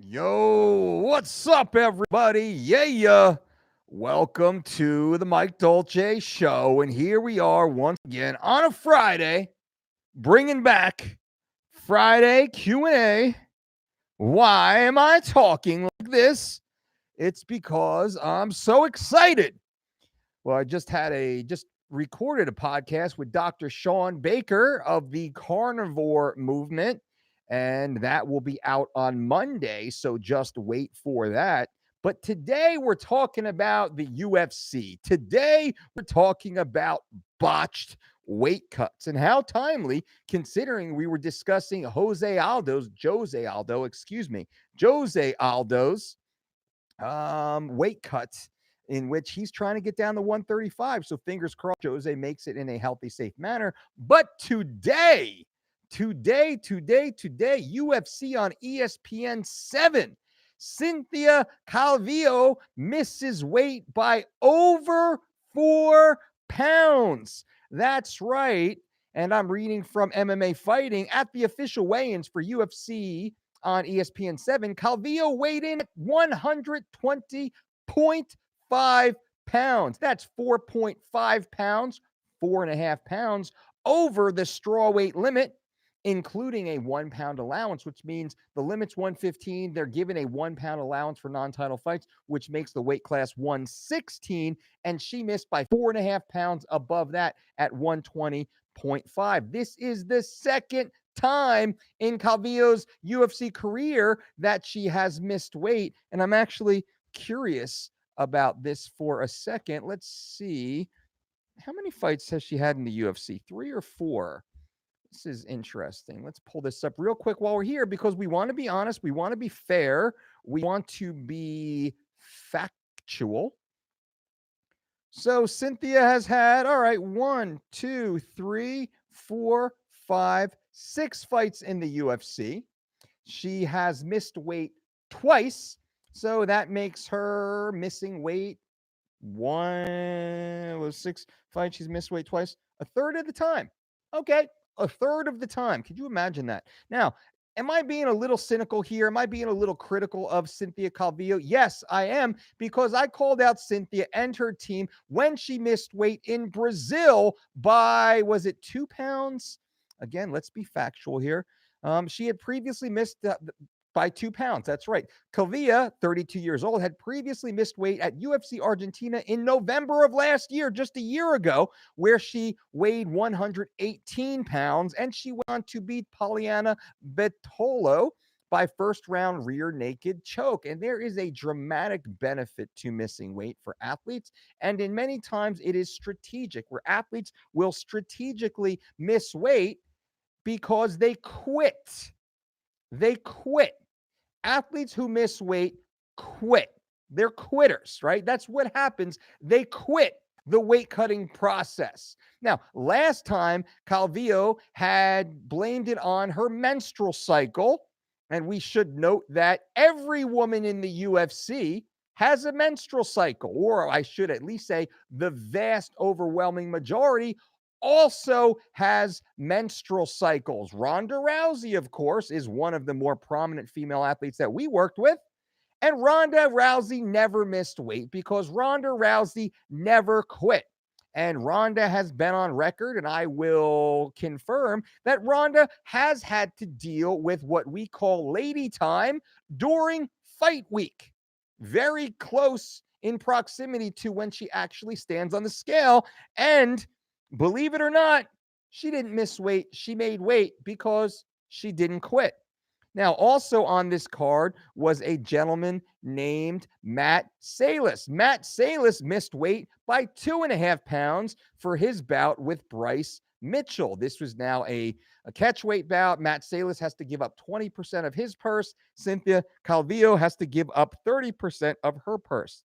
Yo, what's up, everybody? Yeah. Welcome to the Mike Dolce Show. And here we are once again on a Friday, bringing back Friday Q&A. Why am I talking like this? It's because I'm so excited. Well, I just recorded a podcast with Dr. Sean Baker of the Carnivore Movement, and that will be out on Monday. So just wait for that. But today we're talking about the UFC. Today we're talking about botched weight cuts and how timely, considering we were discussing Jose Aldo's weight cuts in which he's trying to get down to 135. So fingers crossed, Jose makes it in a healthy, safe manner. But today, UFC on ESPN 7, Cynthia Calvillo misses weight by over 4 pounds. That's right. And I'm reading from MMA Fighting at the official weigh-ins for UFC on ESPN 7, Calvillo weighed in at 120.5 pounds. That's 4.5 pounds, 4.5 pounds over the straw weight limit, including a 1 pound allowance, which means the limit's 115. They're given a 1 pound allowance for non-title fights, which makes the weight class 116. And she missed by 4.5 pounds above that at 120.5. This is the second time in Calvillo's UFC career that she has missed weight. And I'm actually curious about this for a second. Let's see. How many fights has she had in the UFC? 3 or 4? This is interesting. Let's pull this up real quick while we're here because we want to be honest. We want to be fair. We want to be factual. So Cynthia has had, all right, 1, 2, 3, 4, 5, 6 fights in the UFC. She has missed weight twice. So that makes her missing weight 6 fights. She's missed weight twice, a third of the time. Okay, a third of the time. Could you imagine that? Now, am I being a little cynical here? Am I being a little critical of Cynthia Calvillo? Yes, I am, because I called out Cynthia and her team when she missed weight in Brazil by, was it 2 pounds? Again, let's be factual here. She had previously missed by 2 pounds. That's right. Calvillo, 32 years old, had previously missed weight at UFC Argentina in November of last year, just a year ago, where she weighed 118 pounds, and she went on to beat Poliana Betolo by first round rear naked choke. And there is a dramatic benefit to missing weight for athletes. And in many times it is strategic, where athletes will strategically miss weight because they quit. They quit. Athletes who miss weight quit. They're quitters, right? That's what happens. They quit the weight cutting process. Now, last time, Calvillo had blamed it on her menstrual cycle. And we should note that every woman in the UFC has a menstrual cycle, or I should at least say the vast, overwhelming majority also has menstrual cycles. Ronda Rousey, of course, is one of the more prominent female athletes that we worked with. And Ronda Rousey never missed weight because Ronda Rousey never quit. And Ronda has been on record, and I will confirm that Ronda has had to deal with what we call lady time during fight week. Very close in proximity to when she actually stands on the scale. And believe it or not, she didn't miss weight. She made weight because she didn't quit. Now, also on this card was a gentleman named Matt Salas. Matt Salas missed weight by 2.5 pounds for his bout with Bryce Mitchell. This was now a catch weight bout. Matt Salas has to give up 20% of his purse. Cynthia Calvillo has to give up 30% of her purse.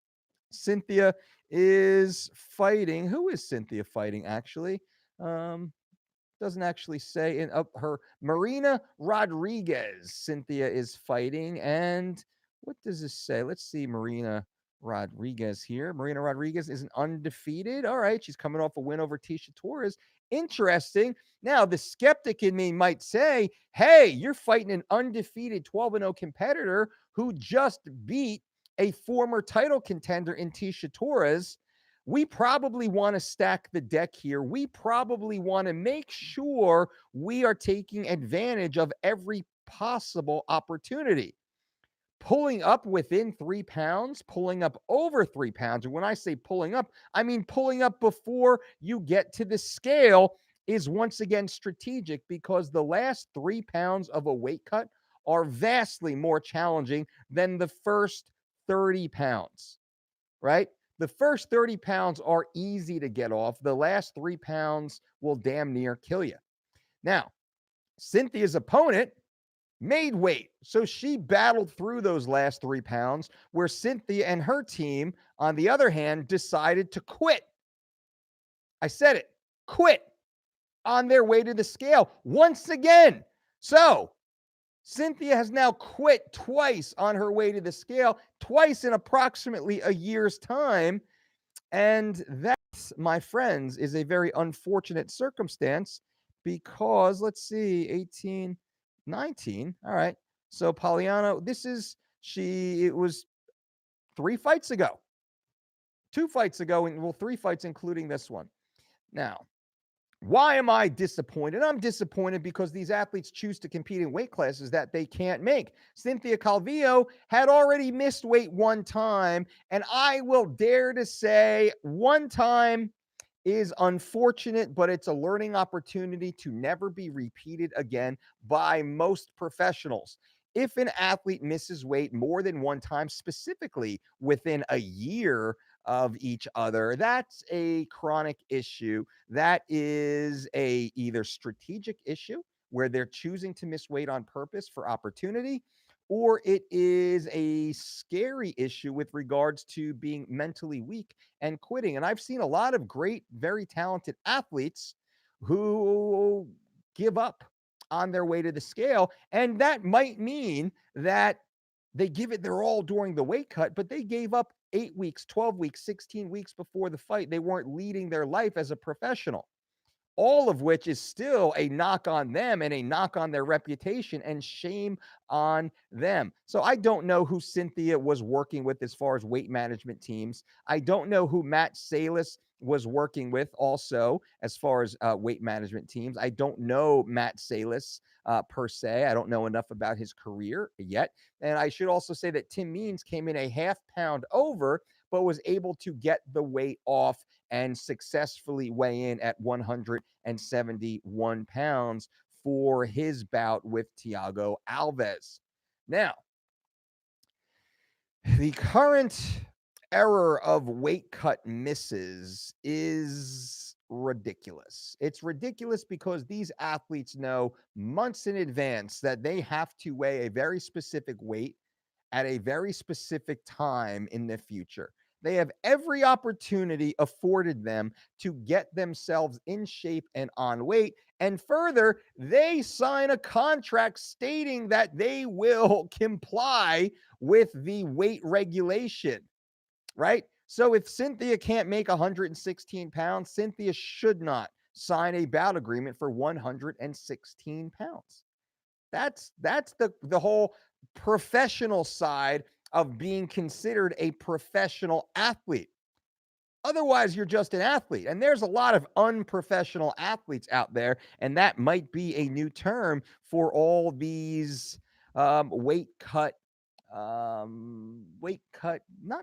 Cynthia is fighting. Who is Cynthia fighting, actually? Doesn't actually say in her Marina Rodriguez. Cynthia is fighting. And what does this say? Let's see Marina Rodriguez here. Marina Rodriguez isn't undefeated. All right. She's coming off a win over Tisha Torres Interesting. Now, the skeptic in me might say, hey, you're fighting an undefeated 12-0 competitor who just beat a former title contender in Tisha Torres. We probably want to stack the deck here. We probably want to make sure we are taking advantage of every possible opportunity. Pulling up within 3 pounds, pulling up over 3 pounds. And when I say pulling up, I mean pulling up before you get to the scale is once again strategic because the last 3 pounds of a weight cut are vastly more challenging than the first 30 pounds, right? The first 30 pounds are easy to get off. The last 3 pounds will damn near kill you. Now, Cynthia's opponent made weight. So she battled through those last 3 pounds, where Cynthia and her team, on the other hand, decided to quit. I said it, quit on their way to the scale once again. So Cynthia has now quit twice on her way to the scale, twice in approximately a year's time. And that, my friends, is a very unfortunate circumstance because let's see, 18, 19. All right. So Poliano, it was 3 fights ago, 2 fights ago, and 3 fights, including this one. Now, why am I disappointed? I'm disappointed because these athletes choose to compete in weight classes that they can't make. Cynthia Calvillo had already missed weight 1 time, and I will dare to say 1 time is unfortunate, but it's a learning opportunity to never be repeated again by most professionals. If an athlete misses weight more than 1 time, specifically within a year of each other, that's a chronic issue. That is a either strategic issue where they're choosing to miss weight on purpose for opportunity, or it is a scary issue with regards to being mentally weak and quitting. And I've seen a lot of great, very talented athletes who give up on their way to the scale. And that might mean that they give it their all during the weight cut, but they gave up 8 weeks, 12 weeks, 16 weeks before the fight. They weren't leading their life as a professional, all of which is still a knock on them and a knock on their reputation, and shame on them. So I don't know who Cynthia was working with as far as weight management teams. I don't know who Matt Salis was working with also as far as weight management teams. I don't know Matt Salis per se. I don't know enough about his career yet. And I should also say that Tim Means came in a half pound over, but was able to get the weight off and successfully weigh in at 171 pounds for his bout with Thiago Alves. Now, the current error of weight cut misses is ridiculous. It's ridiculous because these athletes know months in advance that they have to weigh a very specific weight at a very specific time in the future. They have every opportunity afforded them to get themselves in shape and on weight. And further, they sign a contract stating that they will comply with the weight regulation, right? So if Cynthia can't make 116 pounds, Cynthia should not sign a bout agreement for 116 pounds. That's the whole professional side of being considered a professional athlete. Otherwise, you're just an athlete. And there's a lot of unprofessional athletes out there. And that might be a new term for all these weight cut, not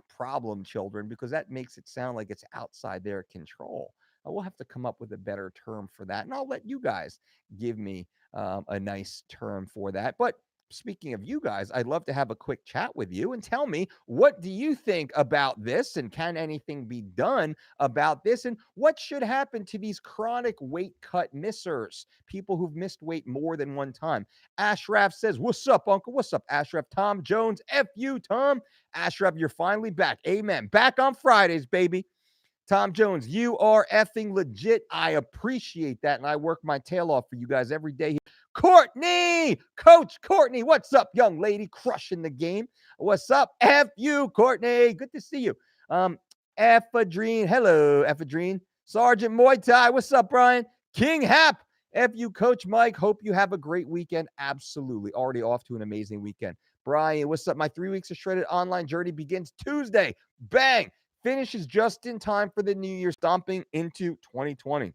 problem children, because that makes it sound like it's outside their control. We'll have to come up with a better term for that. And I'll let you guys give me a nice term for that. But speaking of you guys, I'd love to have a quick chat with you and tell me, what do you think about this, and can anything be done about this, and what should happen to these chronic weight cut missers, people who've missed weight more than 1 time? Ashraf says, what's up, uncle? What's up, Ashraf? Tom Jones, F you, Tom. Ashraf, you're finally back. Amen. Back on Fridays, baby. Tom Jones, you are effing legit. I appreciate that, and I work my tail off for you guys every day. Courtney, Coach Courtney, what's up, young lady? Crushing the game. What's up? F you, Courtney. Good to see you. Ephedrine, hello, Ephedrine. Sergeant Muay Thai, what's up, Brian? King Hap, FU Coach Mike, hope you have a great weekend. Absolutely. Already off to an amazing weekend. Brian, what's up? My 3 weeks of shredded online journey begins Tuesday. Bang! Finishes just in time for the new year, stomping into 2020.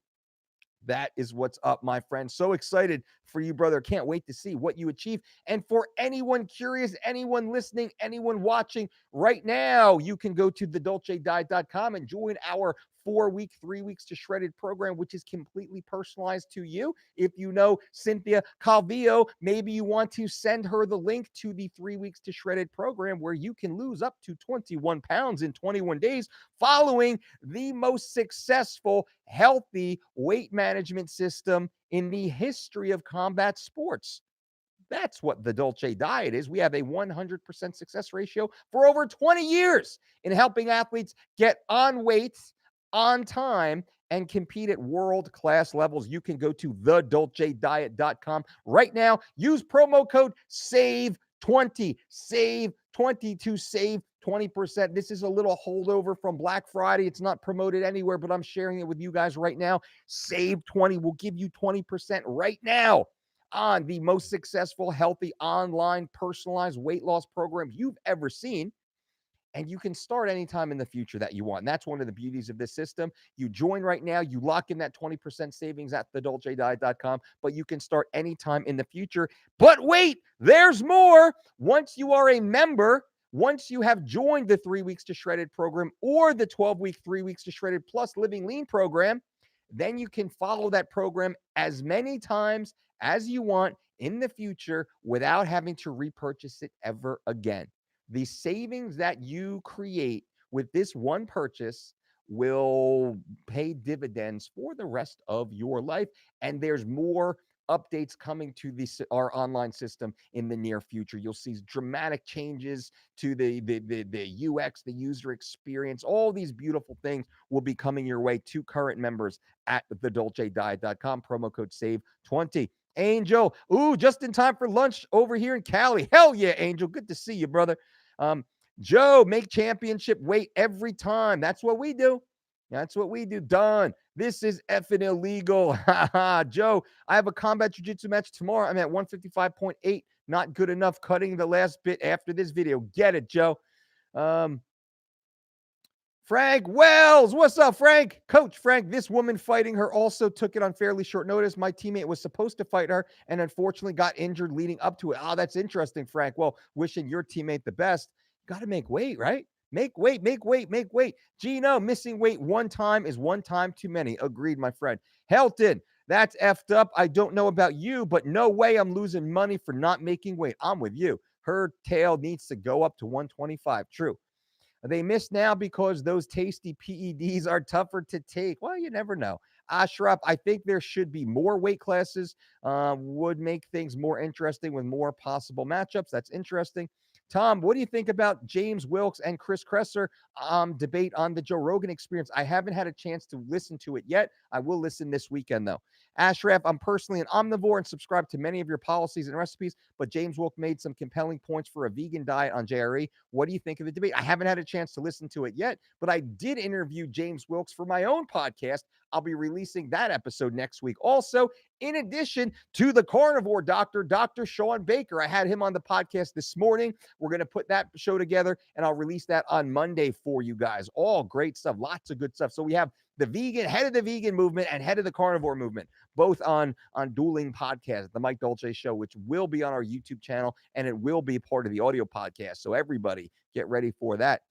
That is what's up, my friend. So excited for you, brother. Can't wait to see what you achieve. And for anyone curious, anyone listening, anyone watching right now, you can go to thedolcediet.com and join our 4-week, 3 weeks to shredded program, which is completely personalized to you. If you know Cynthia Calvillo, maybe you want to send her the link to the 3 weeks to shredded program where you can lose up to 21 pounds in 21 days following the most successful, healthy weight management system in the history of combat sports. That's what the Dolce diet is. We have a 100% success ratio for over 20 years in helping athletes get on weight on time and compete at world-class levels. You can go to thedolcediet.com right now. Use promo code SAVE20, SAVE20 to save 20%. This is a little holdover from Black Friday. It's not promoted anywhere, but I'm sharing it with you guys right now. SAVE20 will give you 20% right now on the most successful, healthy, online, personalized weight loss program you've ever seen. And you can start anytime in the future that you want. And that's one of the beauties of this system. You join right now, you lock in that 20% savings at thedolcediet.com, but you can start anytime in the future. But wait, there's more. Once you are a member, once you have joined the 3 weeks to shredded program or the 12-week 3 weeks to shredded plus living lean program, then you can follow that program as many times as you want in the future without having to repurchase it ever again. The savings that you create with this one purchase will pay dividends for the rest of your life. And there's more updates coming to our online system in the near future. You'll see dramatic changes to the UX, the user experience. All these beautiful things will be coming your way to current members at thedolcediet.com. Promo code SAVE20. Angel, just in time for lunch over here in Cali. Hell yeah, Angel. Good to see you, brother. Joe, make championship weight every time. That's what we do. That's what we do. Done. This is effing illegal. Joe, I have a combat jiu-jitsu match tomorrow. I'm at 155.8. Not good enough. Cutting the last bit after this video. Get it, Joe. Frank Wells, what's up, Frank? Coach Frank, this woman fighting her also took it on fairly short notice. My teammate was supposed to fight her and unfortunately got injured leading up to it. Oh, that's interesting, Frank. Well, wishing your teammate the best. Got to make weight, right? Make weight, make weight, make weight. Gino, missing weight one time is one time too many. Agreed, my friend. Helton, that's effed up. I don't know about you, but no way I'm losing money for not making weight. I'm with you. Her tail needs to go up to 125. True. They miss now because those tasty PEDs are tougher to take. Well, you never know. Ashraf, I think there should be more weight classes. Would make things more interesting with more possible matchups. That's interesting. Tom, what do you think about James Wilkes and Chris Kresser debate on the Joe Rogan Experience? I haven't had a chance to listen to it yet. I will listen this weekend, though. Ashraf, I'm personally an omnivore and subscribe to many of your policies and recipes, but James Wilk made some compelling points for a vegan diet on JRE. What do you think of the debate? I haven't had a chance to listen to it yet, but I did interview James Wilkes for my own podcast. I'll be releasing that episode next week. Also, in addition to the carnivore doctor, Dr. Sean Baker, I had him on the podcast this morning. We're going to put that show together and I'll release that on Monday for you guys. All great stuff, lots of good stuff. So we have the vegan, head of the vegan movement and head of the carnivore movement, both on Dueling Podcast, the Mike Dolce Show, which will be on our YouTube channel and it will be part of the audio podcast. So everybody get ready for that.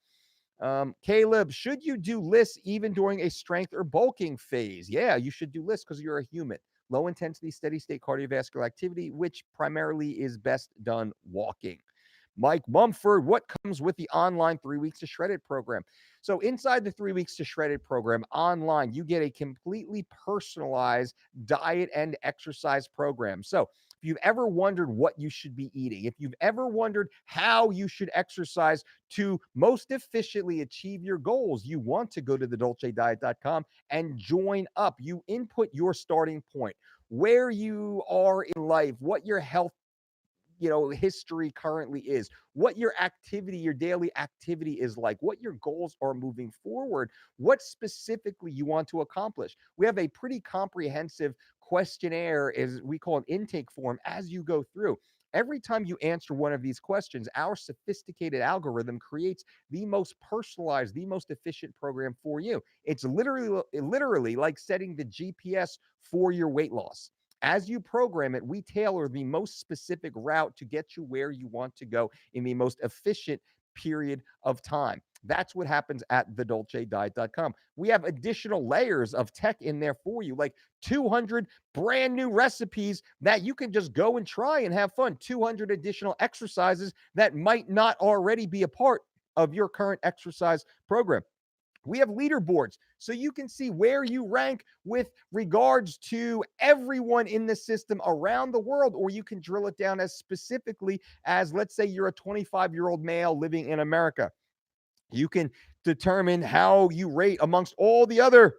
Caleb, should you do lists even during a strength or bulking phase? Yeah, you should do lists because you're a human. Low intensity, steady state cardiovascular activity, which primarily is best done walking. Mike Mumford, what comes with the online 3 weeks to shredded program? So inside the 3 weeks to shredded program online, you get a completely personalized diet and exercise program. So if you've ever wondered what you should be eating, if you've ever wondered how you should exercise to most efficiently achieve your goals, you want to go to thedolcediet.com and join up. You input your starting point, where you are in life, what your health history currently is, what your activity, your daily activity is like, what your goals are moving forward, what specifically you want to accomplish. We have a pretty comprehensive questionnaire, as we call an intake form, as you go through. Every time you answer one of these questions, our sophisticated algorithm creates the most personalized, the most efficient program for you. It's literally like setting the GPS for your weight loss. As you program it, we tailor the most specific route to get you where you want to go in the most efficient period of time. That's what happens at thedolcediet.com. We have additional layers of tech in there for you, like 200 brand new recipes that you can just go and try and have fun, 200 additional exercises that might not already be a part of your current exercise program. We have leaderboards so you can see where you rank with regards to everyone in the system around the world, or you can drill it down as specifically as, let's say, you're a 25-year-old male living in America. You can determine how you rate amongst all the other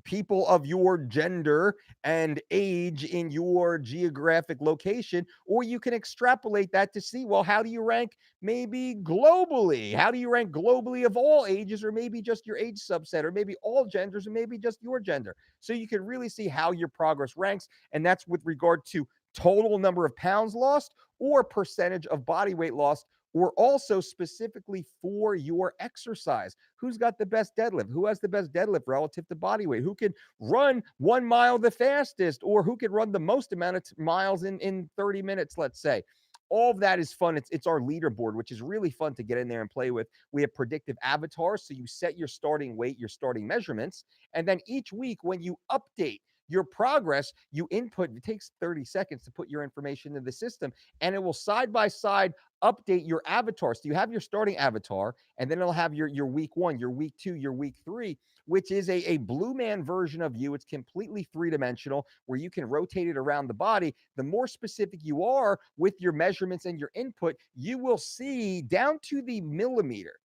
people of your gender and age in your geographic location, or you can extrapolate that to see, well, how do you rank maybe globally? How do you rank globally of all ages, or maybe just your age subset, or maybe all genders, or maybe just your gender? So you can really see how your progress ranks, and that's with regard to total number of pounds lost or percentage of body weight lost, or also specifically for your exercise. Who's got the best deadlift? Who has the best deadlift relative to body weight? Who can run 1 mile the fastest, or who can run the most amount of miles in 30 minutes, let's say? All of that is fun. It's our leaderboard, which is really fun to get in there and play with. We have predictive avatars, so you set your starting weight, your starting measurements, and then each week when you update your progress, you input. It takes 30 seconds to put your information in the system, and it will side by side update your avatar. So you have your starting avatar, and then it'll have your week 1, your week 2, your week 3, which is a blue man version of you. It's completely three-dimensional, where you can rotate it around the body. The more specific you are with your measurements and your input, you will see down to the millimeter.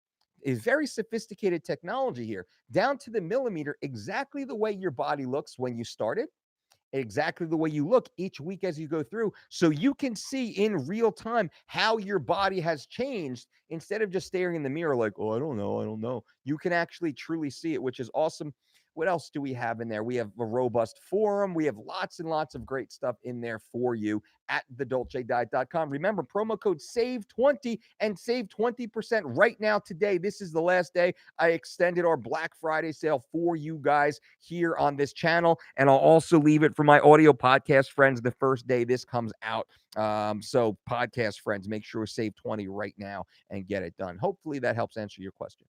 Is very sophisticated technology here, down to the millimeter, exactly the way your body looks when you started, exactly the way you look each week as you go through, so you can see in real time how your body has changed, instead of just staring in the mirror like, oh, I don't know. You can actually truly see it, which is awesome. What else do we have in there? We have a robust forum. We have lots and lots of great stuff in there for you at thedolcediet.com. Remember, promo code SAVE20 and save 20% right now today. This is the last day. I extended our Black Friday sale for you guys here on this channel, and I'll also leave it for my audio podcast friends the first day this comes out. So podcast friends, make sure to save 20 right now and get it done. Hopefully that helps answer your question.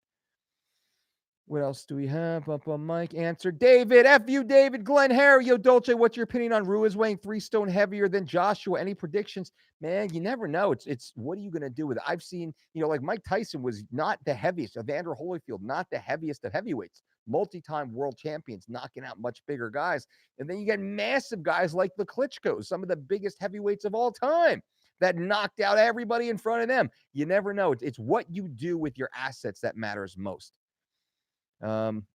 What else do we have up on Mike? Answer David. F you, David. Glenn Harry. Yo, Dolce, what's your opinion on Ruiz weighing 3 stone heavier than Joshua? Any predictions? Man, you never know. It's what are you going to do with it? I've seen, like Mike Tyson was not the heaviest. Evander Holyfield, not the heaviest of heavyweights. Multi-time world champions knocking out much bigger guys. And then you get massive guys like the Klitschkos, some of the biggest heavyweights of all time, that knocked out everybody in front of them. You never know. It's what you do with your assets that matters most.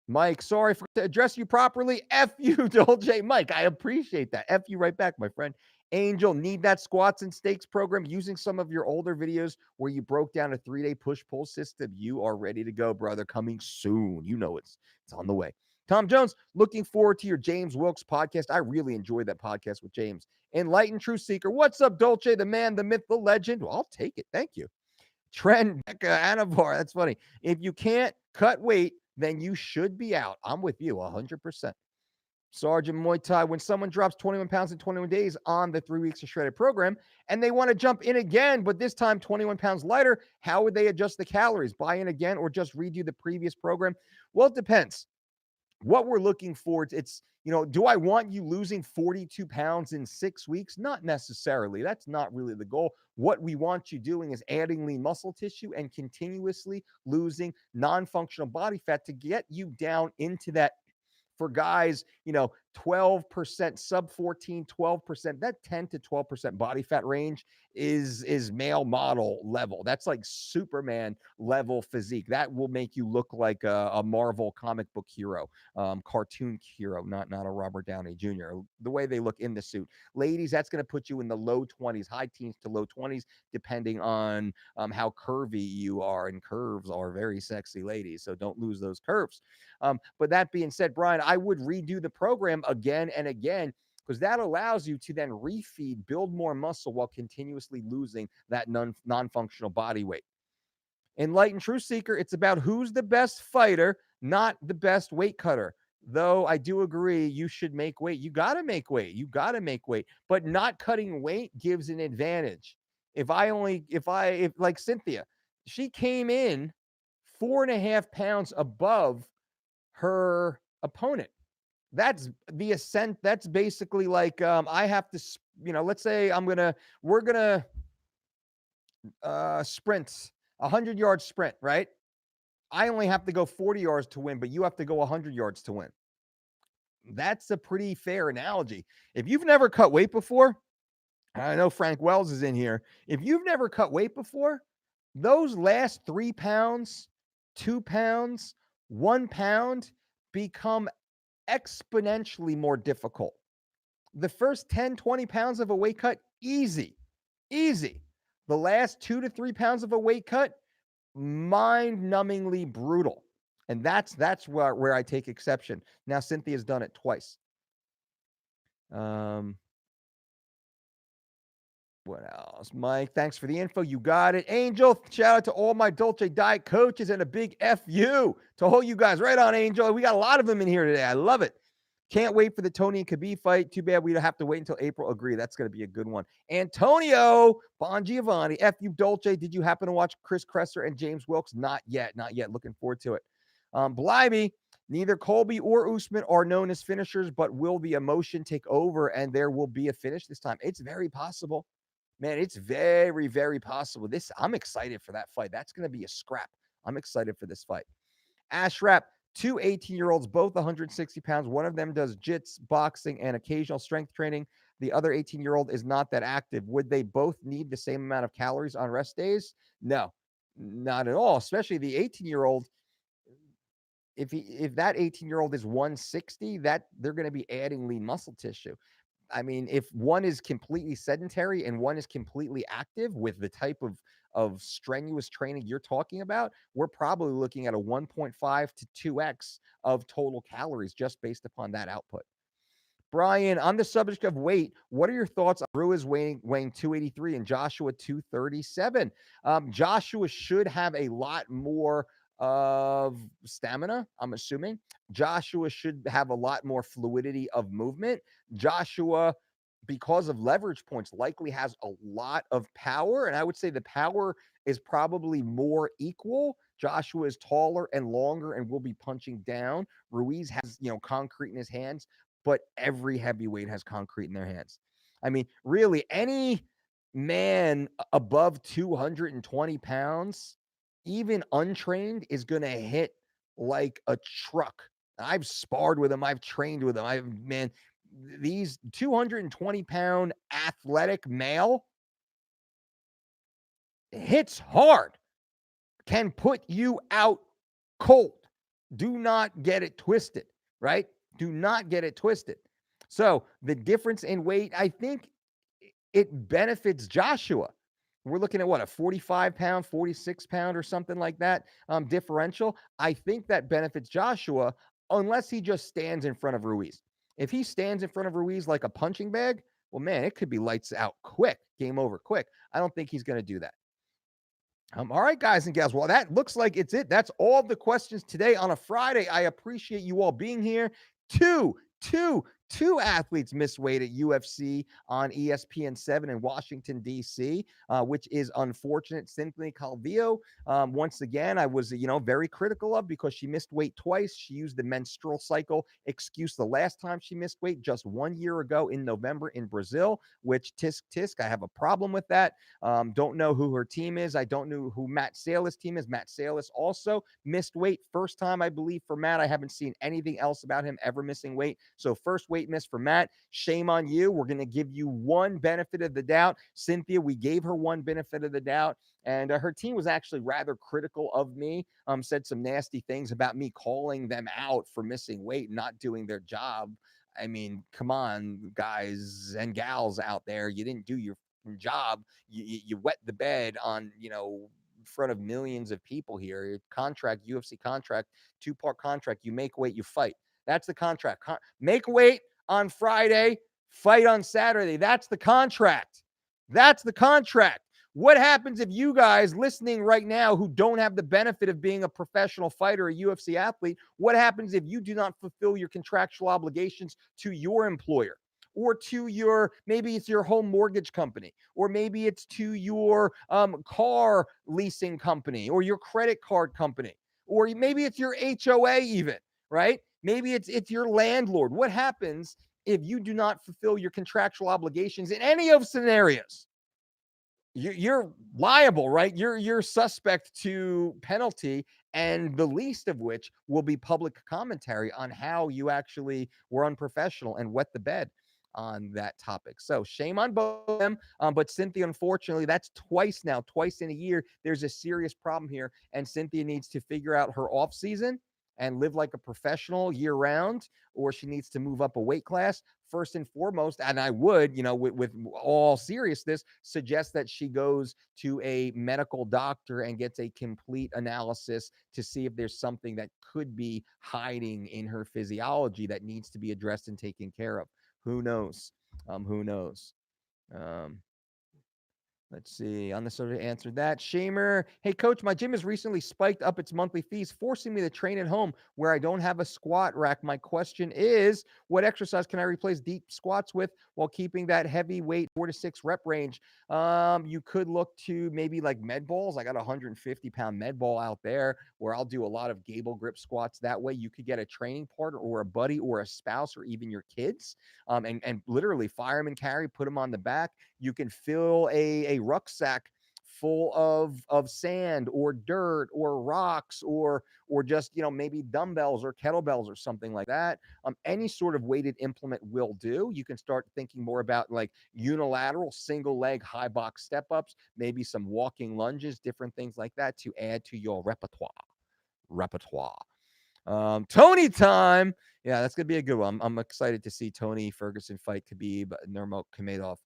Mike, sorry for to address you properly. F you, Dolce. Mike, I appreciate that. F you right back, my friend. Angel, need that squats and stakes program, using some of your older videos where you broke down a 3-day push-pull system. You are ready to go, brother. Coming soon. You know it's on the way. Tom Jones, looking forward to your James Wilkes podcast. I really enjoyed that podcast with James. Enlightened Truth Seeker. What's up, Dolce? The man, the myth, the legend. Well, I'll take it. Thank you. Trent Becca Anavar. That's funny. If you can't cut weight, then you should be out. I'm with you 100%. Sergeant Muay Thai, when someone drops 21 pounds in 21 days on the 3 weeks of shredded program and they want to jump in again, but this time 21 pounds lighter, how would they adjust the calories? Buy in again or just redo the previous program? Well, it depends. What we're looking for, it's, do I want you losing 42 pounds in 6 weeks? Not necessarily. That's not really the goal. What we want you doing is adding lean muscle tissue and continuously losing non-functional body fat to get you down into that, for guys, 12%, sub 14, 12%. That 10 to 12% body fat range is male model level. That's like Superman level physique. That will make you look like a Marvel comic book hero, cartoon hero, not a Robert Downey Jr. The way they look in the suit. Ladies, that's going to put you in the low 20s, high teens to low 20s, depending on how curvy you are. And curves are very sexy, ladies. So don't lose those curves. But that being said, Brian, I would redo the program again and again, because that allows you to then refeed, build more muscle while continuously losing that non-functional body weight. Enlightened Truth Seeker, it's about who's the best fighter, not the best weight cutter. Though I do agree you should make weight. You got to make weight. You got to make weight. But not cutting weight gives an advantage. If like Cynthia, she came in 4.5 pounds above her opponent. That's the ascent. That's basically like I have to, let's say we're gonna sprint 100-yard sprint, right? I only have to go 40 yards to win, but you have to go 100 yards to win. That's a pretty fair analogy. If you've never cut weight before, I know Frank Wells is in here. If you've never cut weight before, those last 3 pounds, 2 pounds, 1 pound become exponentially more difficult. The first 10, 20 pounds of a weight cut, easy. The last 2 to 3 pounds of a weight cut, mind-numbingly brutal. And that's where I take exception. Now, Cynthia's done it twice. What else? Mike, thanks for the info. You got it. Angel, shout out to all my Dolce Diet coaches and a big FU to all you guys. Right on, Angel. We got a lot of them in here today. I love it. Can't wait for the Tony and Khabib fight. Too bad we don't have to wait until April. Agree. That's going to be a good one. Antonio Bongiovanni, FU Dolce. Did you happen to watch Chris Kresser and James Wilkes? Not yet. Looking forward to it. Blimey. Neither Colby or Usman are known as finishers, but will the emotion take over and there will be a finish this time? It's very possible. Man, it's very, very possible. I'm excited for that fight. That's going to be a scrap. I'm excited for this fight. Ashraf, 2 18-year-olds, both 160 pounds. One of them does jits, boxing, and occasional strength training. The other 18-year-old is not that active. Would they both need the same amount of calories on rest days? No, not at all. Especially the 18-year-old. If that 18-year-old is 160, that they're going to be adding lean muscle tissue. I mean, if one is completely sedentary and one is completely active with the type of strenuous training you're talking about, we're probably looking at a 1.5 to 2x of total calories just based upon that output. Brian, on the subject of weight, what are your thoughts on Brew is weighing 283 and Joshua 237? Joshua should have a lot more of stamina, I'm assuming. Joshua should have a lot more fluidity of movement. Joshua, because of leverage points, likely has a lot of power. And I would say the power is probably more equal. Joshua is taller and longer and will be punching down. Ruiz has, concrete in his hands, but every heavyweight has concrete in their hands. I mean, really, any man above 220 pounds, even untrained, is going to hit like a truck. I've sparred with him. I've trained with him. These 220-pound athletic male hits hard, can put you out cold. Do not get it twisted, right? Do not get it twisted. So the difference in weight, I think it benefits Joshua. We're looking at a 45-pound, 46-pound or something like that differential. I think that benefits Joshua unless he just stands in front of Ruiz. If he stands in front of Ruiz like a punching bag, well, man, it could be lights out quick, game over quick. I don't think he's going to do that. All right, guys and gals. Well, that looks like it's it. That's all the questions today on a Friday. I appreciate you all being here. Two athletes missed weight at UFC on ESPN 7 in Washington, D.C., which is unfortunate. Cynthia Calvillo, once again, I was, very critical of because she missed weight twice. She used the menstrual cycle excuse the last time she missed weight just 1 year ago in November in Brazil, which tisk, I have a problem with that. Don't know who her team is. I don't know who Matt Salas' team is. Matt Salas also missed weight. First time, I believe, for Matt. I haven't seen anything else about him ever missing weight. So first weight weight miss for Matt. Shame on you. We're going to give you one benefit of the doubt. Cynthia, we gave her one benefit of the doubt. And her team was actually rather critical of me, said some nasty things about me calling them out for missing weight and not doing their job. I mean, come on, guys and gals out there. You didn't do your job. You wet the bed on, in front of millions of people here. Your contract, UFC contract, 2-part contract. You make weight, you fight. That's the contract. Make weight on Friday, fight on Saturday. That's the contract. That's the contract. What happens if you guys listening right now who don't have the benefit of being a professional fighter, a UFC athlete, what happens if you do not fulfill your contractual obligations to your employer? Or to maybe it's your home mortgage company, or maybe it's to your car leasing company, or your credit card company, or maybe it's your HOA even, right? Maybe it's your landlord. What happens if you do not fulfill your contractual obligations in any of scenarios? You're liable, right? You're suspect to penalty, and the least of which will be public commentary on how you actually were unprofessional and wet the bed on that topic. So shame on both of them. But Cynthia, unfortunately, that's twice now, twice in a year. There's a serious problem here, and Cynthia needs to figure out her off season and live like a professional year round, or she needs to move up a weight class first and foremost. And I would, with all seriousness, suggest that she goes to a medical doctor and gets a complete analysis to see if there's something that could be hiding in her physiology that needs to be addressed and taken care of. Who knows? Who knows? Let's see. On the sort answered that. Shamer, hey, coach, my gym has recently spiked up its monthly fees, forcing me to train at home where I don't have a squat rack. My question is, what exercise can I replace deep squats with while keeping that heavy weight 4 to 6 rep range? You could look to maybe like med balls. I got a 150-pound med ball out there where I'll do a lot of gable grip squats. That way you could get a training partner or a buddy or a spouse or even your kids, and literally fireman carry, put them on the back. You can fill a rucksack full of sand or dirt or rocks or just maybe dumbbells or kettlebells or something like that. Any sort of weighted implement will do. You can start thinking more about like unilateral single leg high box step ups, maybe some walking lunges, different things like that to add to your repertoire. Tony time. Yeah, that's gonna be a good one. I'm excited to see Tony Ferguson fight Khabib Nurmagomedov.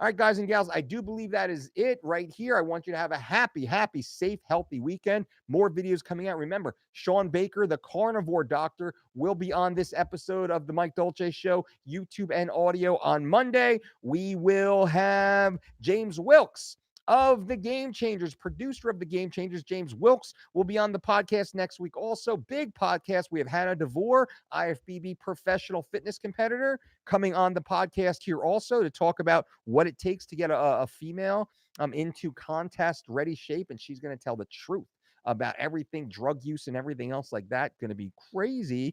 All right, guys and gals, I do believe that is it right here. I want you to have a happy, safe, healthy weekend. More videos coming out. Remember, Sean Baker, the carnivore doctor, will be on this episode of the Mike Dolce Show, YouTube and audio on Monday. We will have James Wilkes of the Game Changers, producer of the Game Changers, James Wilkes, will be on the podcast next week. Also, big podcast. We have Hannah DeVore, IFBB professional fitness competitor, coming on the podcast here also to talk about what it takes to get a female into contest ready shape. And she's going to tell the truth about everything, drug use and everything else like that. Going to be crazy,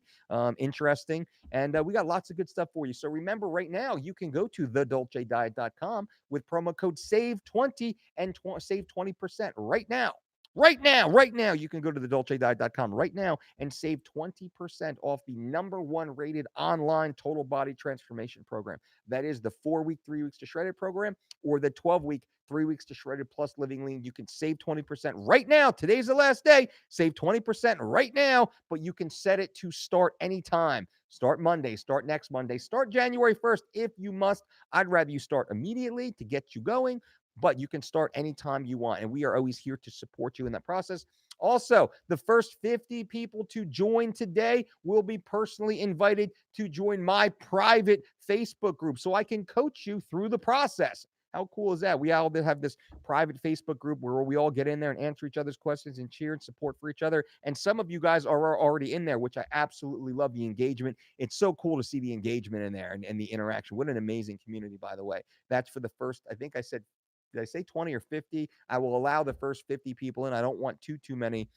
interesting. And we got lots of good stuff for you. So remember, right now, you can go to thedolcediet.com with promo code SAVE20 and save 20% right now. Right now, you can go to thedolcediet.com right now and save 20% off the #1 rated online total body transformation program. That is the 4-week, 3 weeks to shredded program, or the 12-week, 3 weeks to shredded plus living lean. You can save 20% right now. Today's the last day. Save 20% right now, but you can set it to start anytime. Start Monday, start next Monday, start January 1st if you must. I'd rather you start immediately to get you going, but you can start anytime you want. And we are always here to support you in that process. Also, the first 50 people to join today will be personally invited to join my private Facebook group so I can coach you through the process. How cool is that? We all have this private Facebook group where we all get in there and answer each other's questions and cheer and support for each other. And some of you guys are already in there, which I absolutely love the engagement. It's so cool to see the engagement in there and the interaction. What an amazing community, by the way. That's for the first, I think I said, did I say 20 or 50? I will allow the first 50 people in. I don't want too many.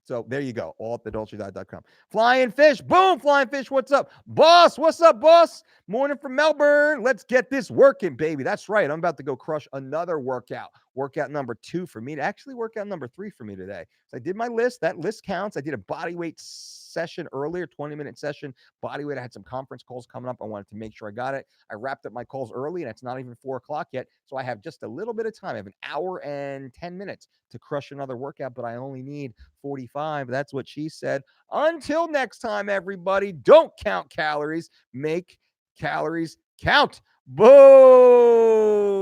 So there you go. All at thedolcediet.com. Flying Fish. Boom. Flying Fish. What's up? Boss. What's up, boss? Morning from Melbourne. Let's get this working, baby. That's right. I'm about to go crush another workout. workout number 2 for me to actually workout number 3 for me today. So I did my list. That list counts. I did a body weight session earlier, 20-minute session. Body weight. I had some conference calls coming up. I wanted to make sure I got it. I wrapped up my calls early, and it's not even 4 o'clock yet. So I have just a little bit of time. I have an hour and 10 minutes to crush another workout, but I only need 45. That's what she said. Until next time, everybody, don't count calories. Make calories count. Boom.